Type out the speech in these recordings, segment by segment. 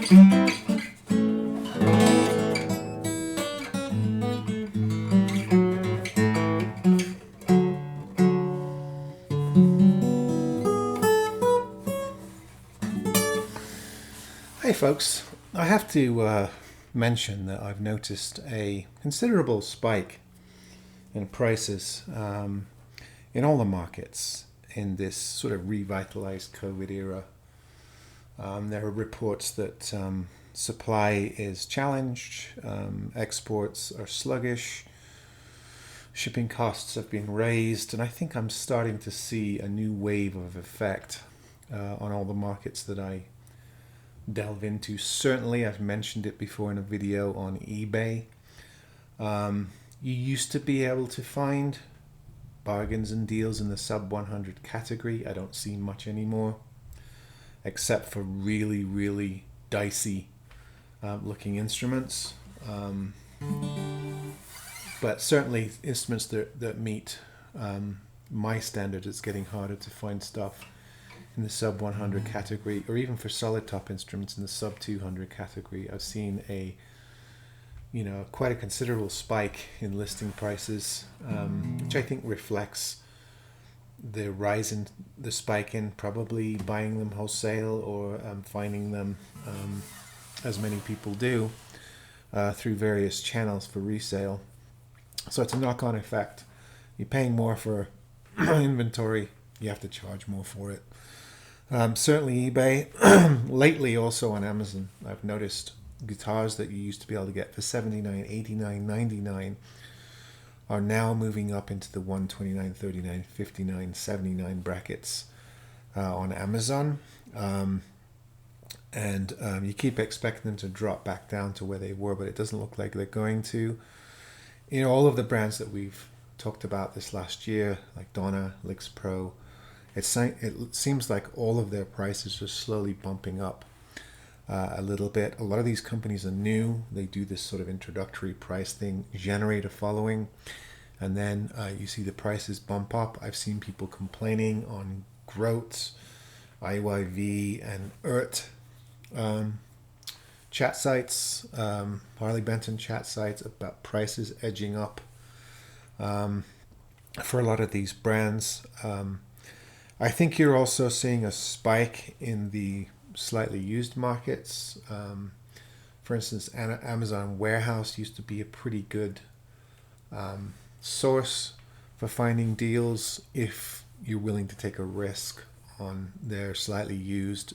Hey folks, I have to mention that I've noticed a considerable spike in prices in all the markets in this sort of revitalized COVID era. There are reports that supply is challenged, exports are sluggish, shipping costs have been raised, and I think I'm starting to see a new wave of effect on all the markets that I delve into. Certainly, I've mentioned it before in a video on eBay. You used to be able to find bargains and deals in the sub 100 category. I don't see much anymore, except for really, really dicey looking instruments. But certainly instruments that meet my standard, it's getting harder to find stuff in the sub 100 category, or even for solid top instruments in the sub 200 category. I've seen quite a considerable spike in listing prices, which I think reflects the rise in the spike in probably buying them wholesale or finding them, as many people do, through various channels for resale. So it's a knock-on effect. You're paying more for inventory, you have to charge more for it. Certainly eBay. Lately also on Amazon, I've noticed guitars that you used to be able to get for $79, $89, $99 are now moving up into the $129, $39, $59, $79 brackets on Amazon. And you keep expecting them to drop back down to where they were, but it doesn't look like they're going to. All of the brands that we've talked about this last year, like Donna, Licks Pro, it seems like all of their prices are slowly bumping up a little bit. A lot of these companies are new. They do this sort of introductory price thing, generate a following, and then you see the prices bump up. I've seen people complaining on Groats, IYV, and chat sites, Harley Benton chat sites, about prices edging up for a lot of these brands. I think you're also seeing a spike in the slightly used markets. For instance, Amazon Warehouse used to be a pretty good source for finding deals if you're willing to take a risk on their slightly used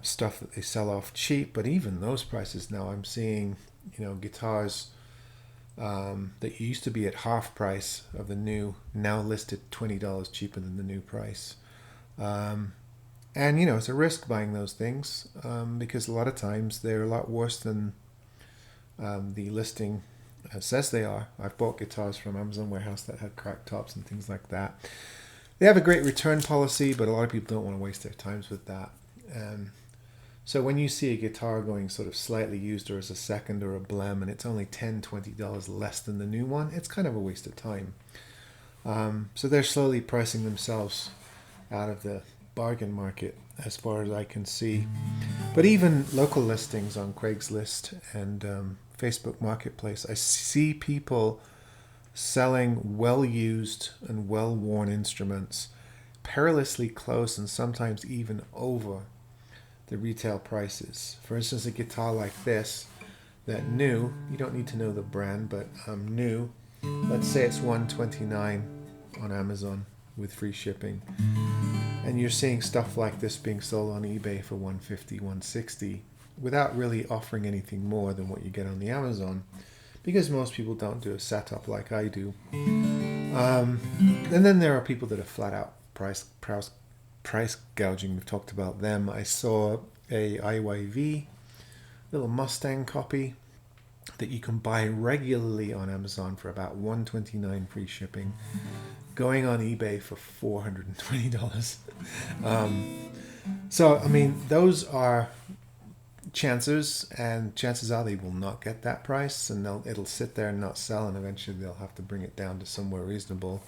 stuff that they sell off cheap. But even those prices now, I'm seeing guitars that used to be at half price of the new, now listed $20 cheaper than the new price. And it's a risk buying those things because a lot of times they're a lot worse than the listing says they are. I've bought guitars from Amazon Warehouse that had cracked tops and things like that. They have a great return policy, but a lot of people don't want to waste their times with that. So when you see a guitar going sort of slightly used or as a second or a blem and it's only $10, $20 less than the new one, it's kind of a waste of time. So they're slowly pricing themselves out of the bargain market as far as I can see. But even local listings on Craigslist and Facebook Marketplace, I see people selling well-used and well-worn instruments perilously close and sometimes even over the retail prices. For instance, a guitar like this, that new, you don't need to know the brand, but new, let's say it's $129 on Amazon with free shipping, and you're seeing stuff like this being sold on eBay for $150, $160 without really offering anything more than what you get on the Amazon, because most people don't do a setup like I do. And then there are people that are flat out price gouging. We've talked about them. I saw a IYV little Mustang copy that you can buy regularly on Amazon for about $129 free shipping, going on eBay for $420. So I mean, those are chances, and chances are they will not get that price, and it'll sit there and not sell, and eventually they'll have to bring it down to somewhere reasonable.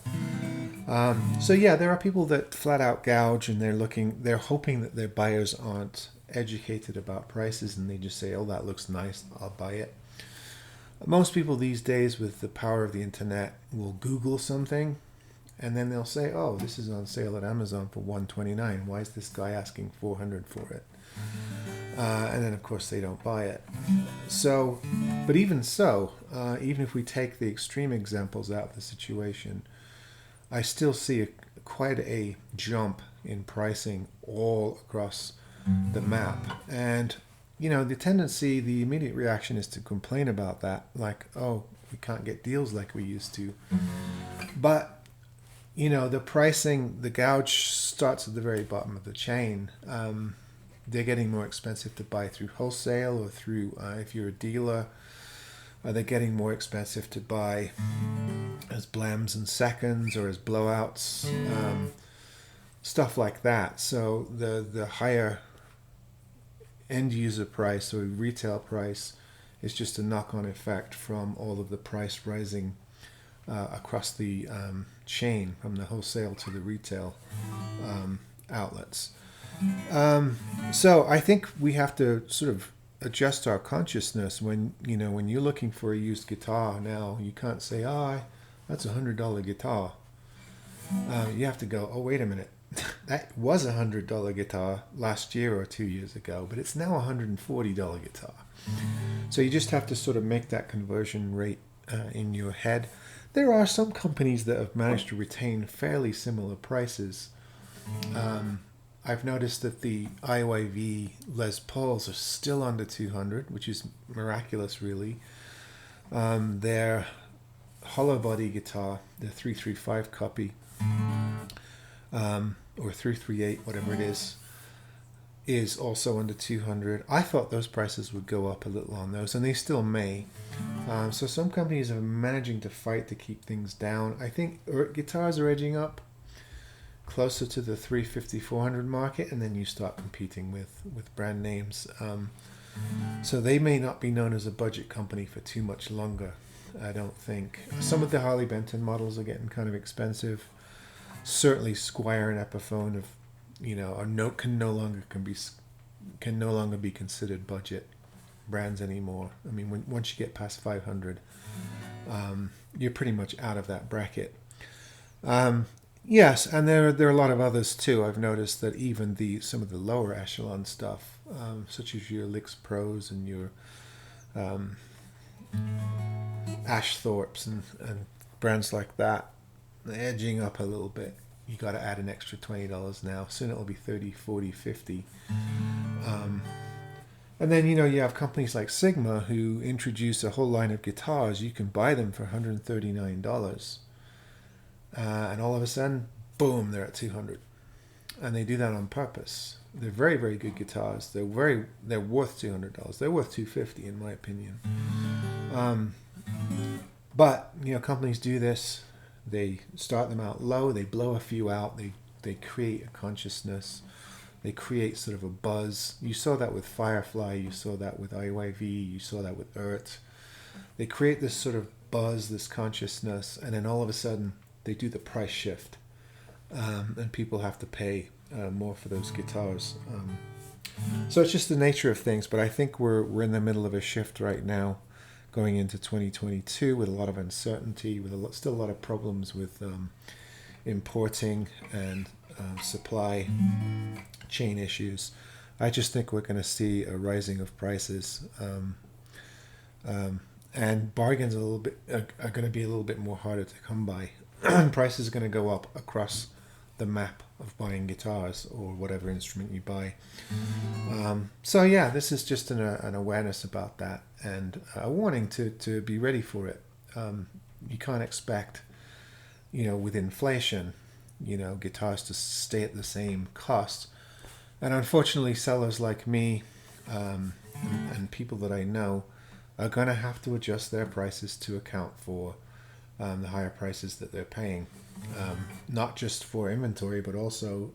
So yeah, there are people that flat out gouge, and they're hoping that their buyers aren't educated about prices and they just say, oh, that looks nice, I'll buy it. Most people these days, with the power of the internet, will Google something and then they'll say, oh, this is on sale at Amazon for $129. Why is this guy asking $400 for it? And then, of course, they don't buy it. So, but even so, even if we take the extreme examples out of the situation, I still see quite a jump in pricing all across the map. And, you know, the tendency, the immediate reaction is to complain about that. Like, oh, we can't get deals like we used to. But, you know, the pricing, the gouge starts at the very bottom of the chain. They're getting more expensive to buy through wholesale or through, if you're a dealer, they're getting more expensive to buy as blams and seconds or as blowouts, stuff like that. So the higher end user price or retail price is just a knock-on effect from all of the price rising across the chain, from the wholesale to the retail outlets. So I think we have to sort of adjust our consciousness when you're looking for a used guitar now. You can't say, oh, that's $100 guitar. You have to go, oh, wait a minute. That was a $100 guitar last year or 2 years ago, but it's now a $140 guitar. So you just have to sort of make that conversion rate in your head. There are some companies that have managed to retain fairly similar prices. I've noticed that the IYV Les Pauls are still under 200, which is miraculous, really. Their hollow body guitar, the 335 copy, or 338, whatever it is also under 200. I thought those prices would go up a little on those, and they still may. So some companies are managing to fight to keep things down. I think guitars are edging up closer to the 350, 400 market, and then you start competing with brand names. So they may not be known as a budget company for too much longer, I don't think. Some of the Harley Benton models are getting kind of expensive. Certainly Squire and Epiphone can no longer be considered budget brands anymore. I mean, once you get past 500, you're pretty much out of that bracket. Yes, and there are a lot of others too. I've noticed that even some of the lower echelon stuff, such as your Licks Pros and your Ashthorpes and brands like that, they're edging up a little bit. You got to add an extra $20 now. Soon it'll be 30, 40, 50. And then, you have companies like Sigma who introduce a whole line of guitars. You can buy them for $139. And all of a sudden, boom, they're at 200. And they do that on purpose. They're very, very good guitars. They're worth $200. They're worth $250 in my opinion. But, companies do this. They start them out low. They blow a few out. They create a consciousness. They create sort of a buzz. You saw that with Firefly. You saw that with IYV. You saw that with Earth. They create this sort of buzz, this consciousness, and then all of a sudden they do the price shift, and people have to pay more for those guitars. So it's just the nature of things. But I think we're in the middle of a shift right now, going into 2022 with a lot of uncertainty, with still a lot of problems with importing and supply chain issues. I just think we're going to see a rising of prices, and bargains are going to be a little bit more harder to come by. Prices are going to go up across the map of buying guitars or whatever instrument you buy. So yeah, this is just an awareness about that and a warning to be ready for it. You can't expect, with inflation, guitars to stay at the same cost. And unfortunately, sellers like me and people that I know are going to have to adjust their prices to account for the higher prices that they're paying. Not just for inventory, but also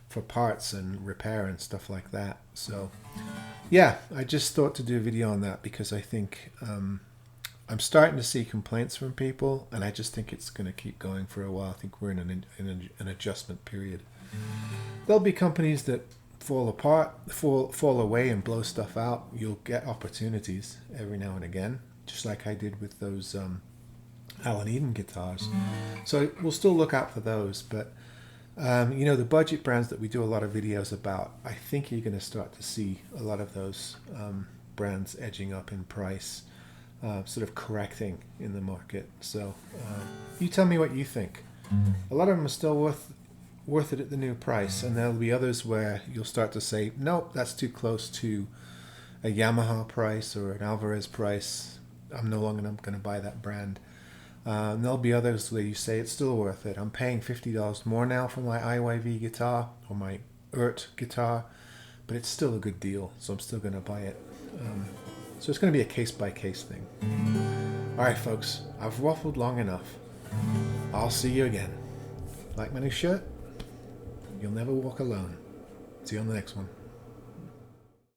for parts and repair and stuff like that. So yeah, I just thought to do a video on that because I think I'm starting to see complaints from people, and I just think it's going to keep going for a while. I think we're in an adjustment period. There'll be companies that fall apart, fall away, and blow stuff out, you'll get opportunities every now and again, just like I did with those Alan Eden guitars. So we'll still look out for those. But the budget brands that we do a lot of videos about, I think you're going to start to see a lot of those brands edging up in price, sort of correcting in the market. So you tell me what you think. A lot of them are still worth it at the new price, and there'll be others where you'll start to say, nope, that's too close to a Yamaha price or an Alvarez price. I'm no longer going to buy that brand. And there'll be others where you say it's still worth it. I'm paying $50 more now for my IYV guitar or my guitar, but it's still a good deal, so I'm still going to buy it. So it's going to be a case-by-case thing. All right, folks, I've waffled long enough. I'll see you again. Like my new shirt? You'll never walk alone. See you on the next one.